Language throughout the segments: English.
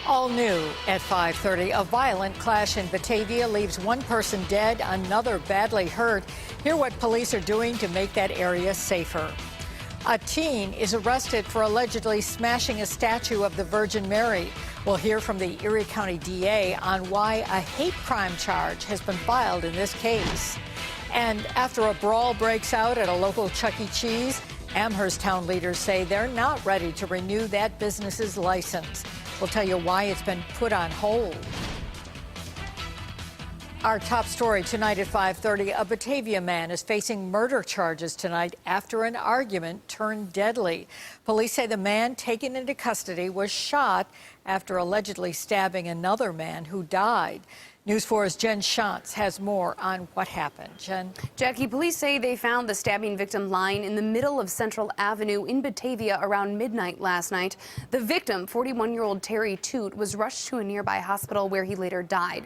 All new at 5:30, a violent clash in Batavia leaves one person dead, another badly hurt. Hear what police are doing to make that area safer. A teen is arrested for allegedly smashing a statue of the Virgin Mary. We'll hear from the Erie County DA on why a hate crime charge has been filed in this case. And after a brawl breaks out at a local Chuck E. Cheese, Amherst town leaders say they're not ready to renew that business's license. We'll tell you why it's been put on hold. Our top story tonight at 5:30, a Batavia man is facing murder charges tonight after an argument turned deadly. Police say the man taken into custody was shot after allegedly stabbing another man who died. News 4's Jen Shantz has more on what happened. Jen? Jackie, police say they found the stabbing victim lying in the middle of Central Avenue in Batavia around midnight last night. The victim, 41-year-old Terry Toot, was rushed to a nearby hospital where he later died.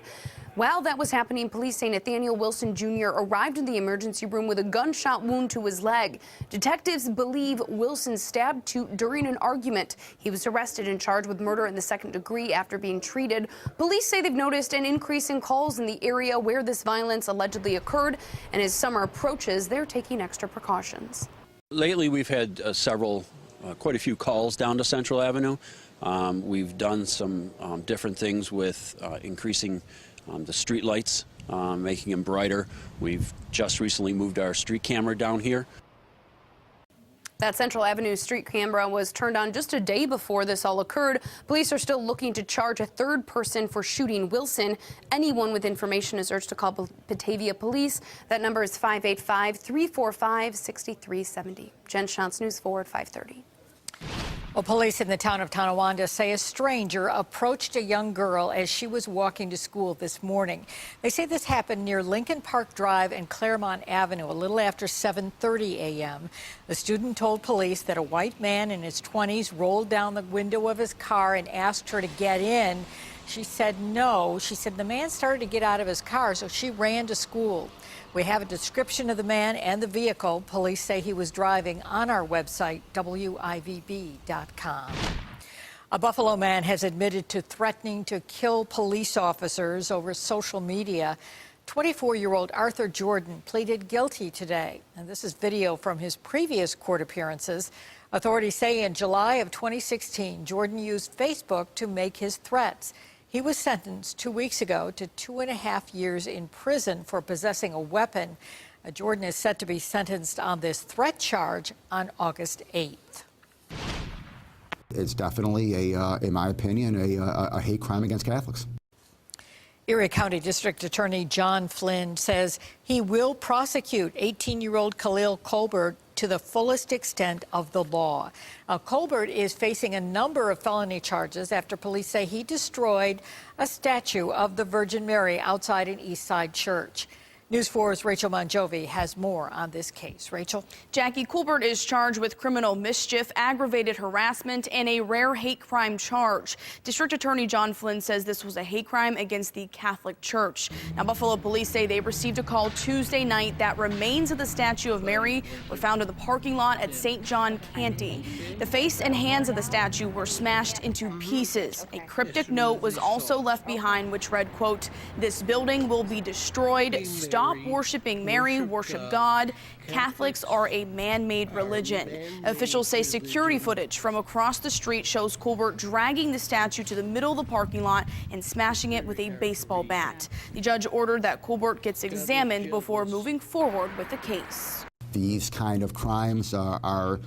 While that was happening, police say Nathaniel Wilson Jr. arrived in the emergency room with a gunshot wound to his leg. Detectives believe Wilson stabbed Toot during an argument. He was arrested and charged with murder in the second degree after being treated. Police say they've noticed an increase in calls in the area where this violence allegedly occurred, and as summer approaches, they're taking extra precautions. Lately, we've had quite a few calls down to Central Avenue. We've done some different things with increasing the street lights, making them brighter. We've just recently moved our street camera down here. That Central Avenue street camera was turned on just a day before this all occurred. Police are still looking to charge a third person for shooting Wilson. Anyone with information is urged to call Batavia Police. That number is 585-345-6370. Jen Shantz, News 4 at 5:30. Well, police in the town of Tonawanda say a stranger approached a young girl as she was walking to school this morning. They say this happened near Lincoln Park Drive and Claremont Avenue a little after 7:30 a.m. The student told police that a white man in his 20s rolled down the window of his car and asked her to get in. She said no. She said the man started to get out of his car, so she ran to school. We have a description of the man and the vehicle. Police say he was driving on our website, WIVB.com. A Buffalo man has admitted to threatening to kill police officers over social media. 24-year-old Arthur Jordan pleaded guilty today. And this is video from his previous court appearances. Authorities say in July of 2016, Jordan used Facebook to make his threats. He was sentenced 2 weeks ago to 2.5 years in prison for possessing a weapon. Jordan is set to be sentenced on this threat charge on August 8th. It's definitely, in my opinion, a hate crime against Catholics. Erie County District Attorney John Flynn says he will prosecute 18-year-old Khalil Colbert to the fullest extent of the law. Now, Colbert is facing a number of felony charges after police say he destroyed a statue of the Virgin Mary outside an East Side church. News 4's Rachel Monjovi has more on this case. Rachel? Jackie, Colbert is charged with criminal mischief, aggravated harassment, and a rare hate crime charge. District Attorney John Flynn says this was a hate crime against the Catholic Church. Now, Buffalo police say they received a call Tuesday night that remains of the statue of Mary were found in the parking lot at St. John Canty. The face and hands of the statue were smashed into pieces. A cryptic note was also left behind which read, quote, "This building will be destroyed. Stop worshiping Mary, worship God. Catholics are a man-made religion." Officials say security footage from across the street shows Colbert dragging the statue to the middle of the parking lot and smashing it with a baseball bat. The judge ordered that Colbert gets examined before moving forward with the case. These kind of crimes are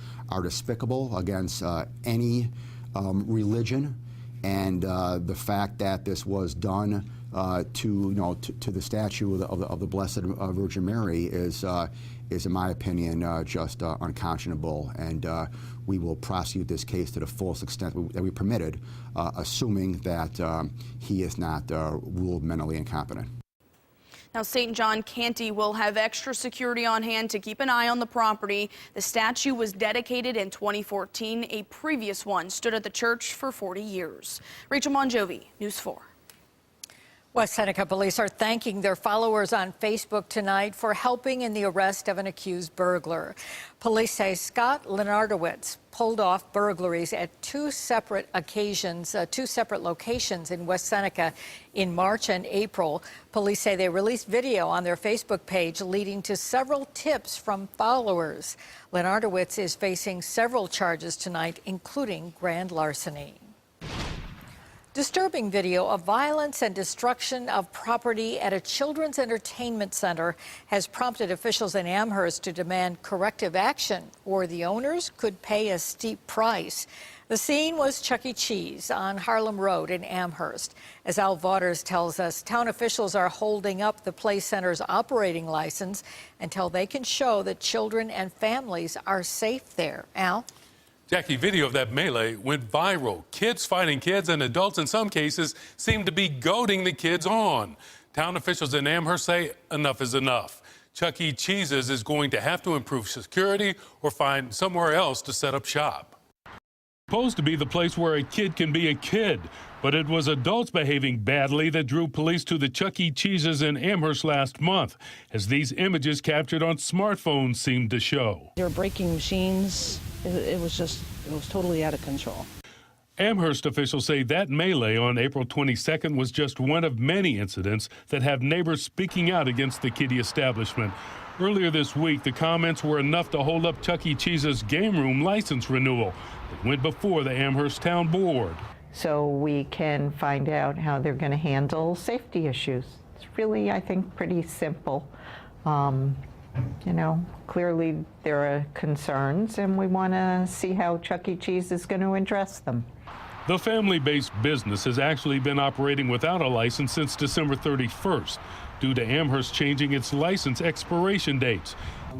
despicable against any religion, and the fact that this was done to the statue of the Blessed Virgin Mary is in my opinion just unconscionable, and we will prosecute this case to the fullest extent that we permitted, assuming that he is not ruled mentally incompetent. Now, St. John Canty will have extra security on hand to keep an eye on the property. The statue was dedicated in 2014. A previous one stood at the church for 40 years. Rachel Monjovi, News 4. West Seneca police are thanking their followers on Facebook tonight for helping in the arrest of an accused burglar. Police say Scott Lenardowitz pulled off burglaries at two separate locations in West Seneca in March and April. Police say they released video on their Facebook page leading to several tips from followers. Lenardowitz is facing several charges tonight, including grand larceny. Disturbing video of violence and destruction of property at a children's entertainment center has prompted officials in Amherst to demand corrective action, or the owners could pay a steep price. The scene was Chuck E. Cheese on Harlem Road in Amherst. As Al Vaughters tells us, town officials are holding up the play center's operating license until they can show that children and families are safe there. Al? Jackie, video of that melee went viral. Kids fighting kids, and adults in some cases seem to be goading the kids on. Town officials in Amherst say enough is enough. Chuck E. Cheese's is going to have to improve security or find somewhere else to set up shop. Supposed to be the place where a kid can be a kid, but it was adults behaving badly that drew police to the Chuck E. Cheese's in Amherst last month, as these images captured on smartphones seemed to show. They were breaking machines. It was totally out of control. Amherst officials say that melee on April 22nd was just one of many incidents that have neighbors speaking out against the kiddie establishment. Earlier this week, the comments were enough to hold up Chuck E. Cheese's game room license renewal that went before the Amherst Town Board. So we can find out how they're going to handle safety issues. It's really, I think, pretty simple. You know, clearly there are concerns, and we want to see how Chuck E. Cheese is going to address them. The family-based business has actually been operating without a license since December 31st, due to Amherst changing its license expiration dates.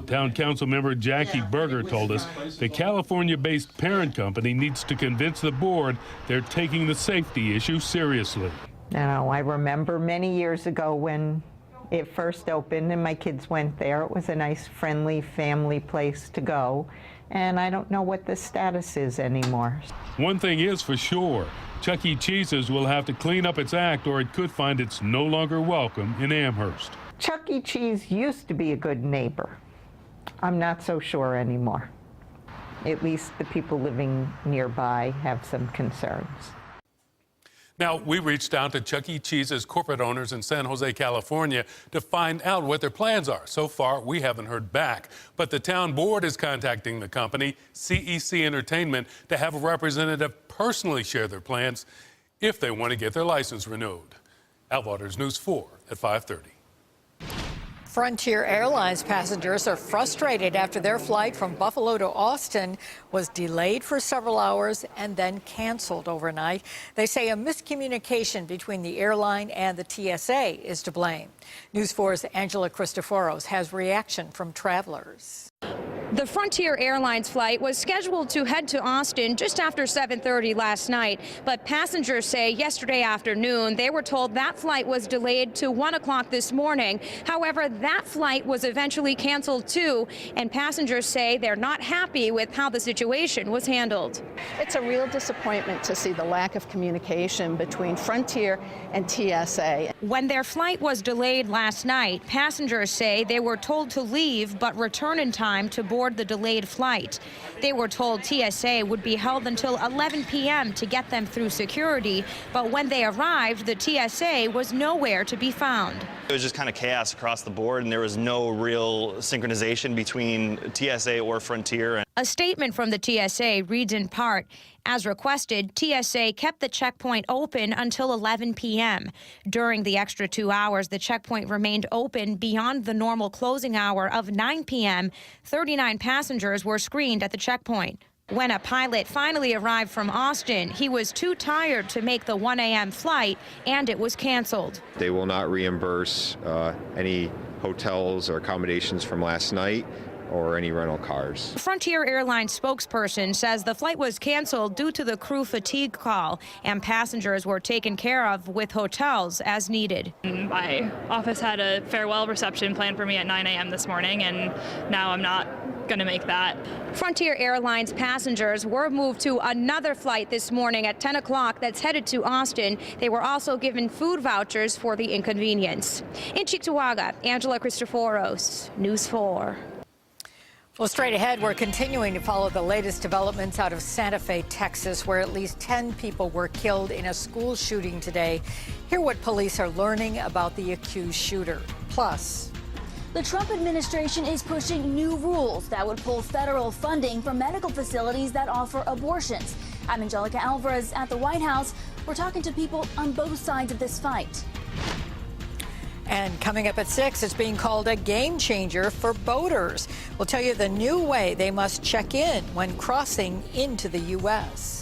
Town Council member Jackie Berger told us the California-based parent company needs to convince the board they're taking the safety issue seriously. Now, I remember many years ago when it first opened and my kids went there. It was a nice, friendly family place to go, and I don't know what the status is anymore. One thing is for sure, Chuck E. Cheese's will have to clean up its act, or it could find it's no longer welcome in Amherst. Chuck E. Cheese used to be a good neighbor. I'm not so sure anymore. At least the people living nearby have some concerns. Now, we reached out to Chuck E. Cheese's corporate owners in San Jose, California, to find out what their plans are. So far, we haven't heard back, but the town board is contacting the company, CEC Entertainment, to have a representative personally share their plans if they want to get their license renewed. Al Vaughters, News 4 at 5:30. Frontier Airlines passengers are frustrated after their flight from Buffalo to Austin was delayed for several hours and then canceled overnight. They say a miscommunication between the airline and the TSA is to blame. News 4's Angela Cristoforos has reaction from travelers. The Frontier Airlines flight was scheduled to head to Austin just after 7:30 last night, but passengers say yesterday afternoon they were told that flight was delayed to 1 o'clock this morning. However, that flight was eventually canceled too, and passengers say they're not happy with how the situation was handled. It's a real disappointment to see the lack of communication between Frontier and TSA. When their flight was delayed last night, passengers say they were told to leave but return in time to board the delayed flight. They were told TSA would be held until 11 p.m. to get them through security, but when they arrived, the TSA was nowhere to be found. It was just kind of chaos across the board, and there was no real synchronization between TSA or Frontier. A statement from the TSA reads in part, as requested, TSA kept the checkpoint open until 11 p.m. During the extra 2 hours, the checkpoint remained open beyond the normal closing hour of 9 p.m. 39 passengers were screened at the checkpoint. When a pilot finally arrived from Austin, he was too tired to make the 1 a.m. flight, and it was canceled. They will not reimburse any hotels or accommodations from last night or any rental cars. Frontier Airlines spokesperson says the flight was canceled due to the crew fatigue call, and passengers were taken care of with hotels as needed. My office had a farewell reception planned for me at 9 a.m. this morning, and now I'm not going to make that. Frontier Airlines passengers were moved to another flight this morning at 10 o'clock that's headed to Austin. They were also given food vouchers for the inconvenience. In Cheektowaga, Angela Cristoforos, News 4. Well, straight ahead, we're continuing to follow the latest developments out of Santa Fe, Texas, where at least 10 people were killed in a school shooting today. Hear what police are learning about the accused shooter. Plus, the Trump administration is pushing new rules that would pull federal funding from medical facilities that offer abortions. I'm Angelica Alvarez at the White House. We're talking to people on both sides of this fight. And coming up at 6, it's being called a game changer for boaters. We'll tell you the new way they must check in when crossing into the U.S.